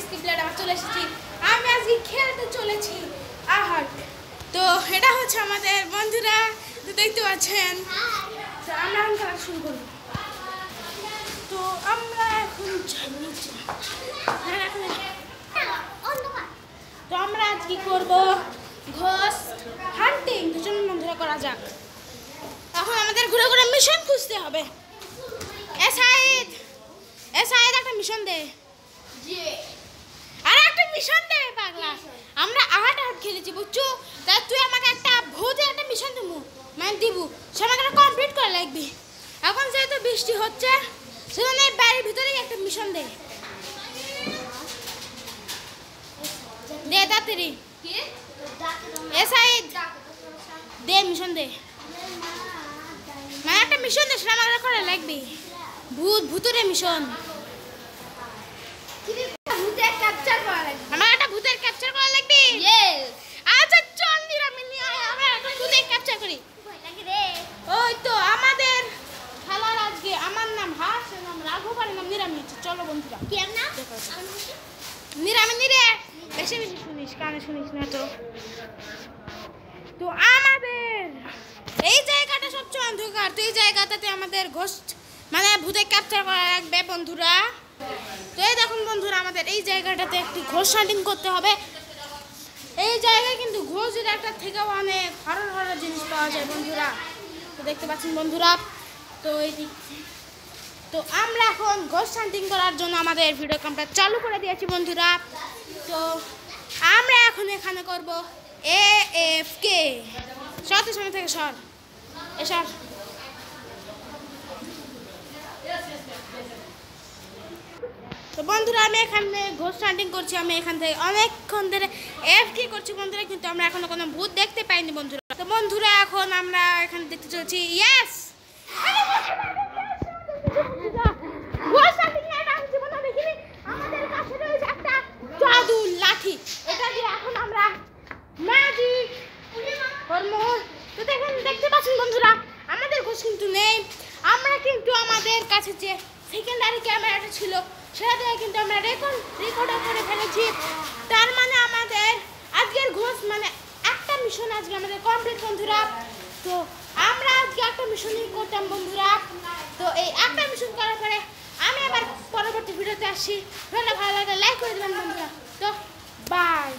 আজকে প্লেট আবার চলে এসেছি। আমি আজকে খেলতে চলেছি। আহার তো এটা হচ্ছে আমাদের বন্ধুরা, তো দেখতে পাচ্ছেন। তো আমরা এখন খেলা শুরু করব। তো আমরা এখন তো আমরা আজ কি করবো, ঘোস্ট হান্টিং। দুজন বন্ধুরা করা যাক। এখন আমাদের ঘুরে ঘুরে মিশন খুঁজতে হবে। এ সাইদ একটা মিশন দে। আরে একটা মিশন দে পাগলা। আমরা আট খেলেছি বুঝছো, তাই তুই আমাকে একটা ভূতে একটা মিশন দেবো মানে দিব, সে আমাকে কমপ্লিট করে লাগবি। এখন যেহেতু বৃষ্টি হচ্ছে সেজন্য এই বাড়ির ভিতরেই একটা মিশন দে তাড়াতাড়ি। এ সাইদ দে মিশন দে, মানে একটা মিশন দে, সেটা আমাকে করে লাগবে। ভূতের মিশন, আমার একটা ভূতের ক্যাপচার করা লাগবে। আচ্ছা চল নিরামি নিয়ে আয়, আমরা একটা ভূতের ক্যাপচার করি। ওই তো আমাদের খেলার আজকে, আমার নাম হাস, নাম রাঘব, আর নাম নিরামি। চলো বন্ধুরা, কি আর নাম? নিরামি নিরে, বেশি বেশি শুনিস, কানে শুনিস না তো। তো আমাদের এই জায়গাটা সবচেয়ে অন্ধকার, তো এই জায়গাটাতে আমাদের ঘোস্ট মানে ভূতে ক্যাপচার করা লাগবে বন্ধুরা। তো এই দেখুন বন্ধুরা, আমাদের এই জায়গাটাতে একটি ঘোস্ট হান্টিং করতে হবে। এই জায়গায় কিন্তু ঘোস্টের একটা থেকেও অনেক হরর জিনিস পাওয়া যায় বন্ধুরা। তো দেখতে পাচ্ছেন বন্ধুরা, তো এই দিক তো আমরা এখন ঘোস্ট হান্টিং করার জন্য আমাদের ভিডিও ক্যামেরা চালু করে দিয়েছি বন্ধুরা। তো আমরা এখন এখানে করব AFK। সত্যি সামনে থেকে সর, এসব। তো বন্ধুরা আমি এখানে ঘোস্ট হান্টিং করছি, আমি এখান থেকে অনেকক্ষণ ধরে AFK করছি বন্ধুরা, কিন্তু আমরা এখনো কোনো ভূত দেখতে পাইনি বন্ধুরা। তো বন্ধুরা এখন আমরা এখানে দেখতে চলছি। ইয়েস, আমাদের কাছে রয়েছে একটা জাদুর লাঠি, এটা দিয়ে এখন আমরা ম্যাজিক করব। তো দেখতে পাচ্ছেন বন্ধুরা, আমাদের ঘোষ কিন্তু নেই। আমরা কিন্তু আমাদের কাছে যে সেকেন্ডারি ক্যামেরাটা ছিল সেটা দিয়ে কিন্তু আমরা রেকর্ডও করে ফেলেছি। তার মানে আমাদের আজকের ঘোষ মানে একটা মিশন আজকে আমাদের কমপ্লিট বন্ধুরা। তো আমরা আজকে একটা মিশনই করতাম বন্ধুরা। তো এই একটা মিশন করার পরে আমি আবার পরবর্তী ভিডিওতে আসছি। ভালো লাগলে লাইক করে দেবেন বন্ধুরা। তো বাই।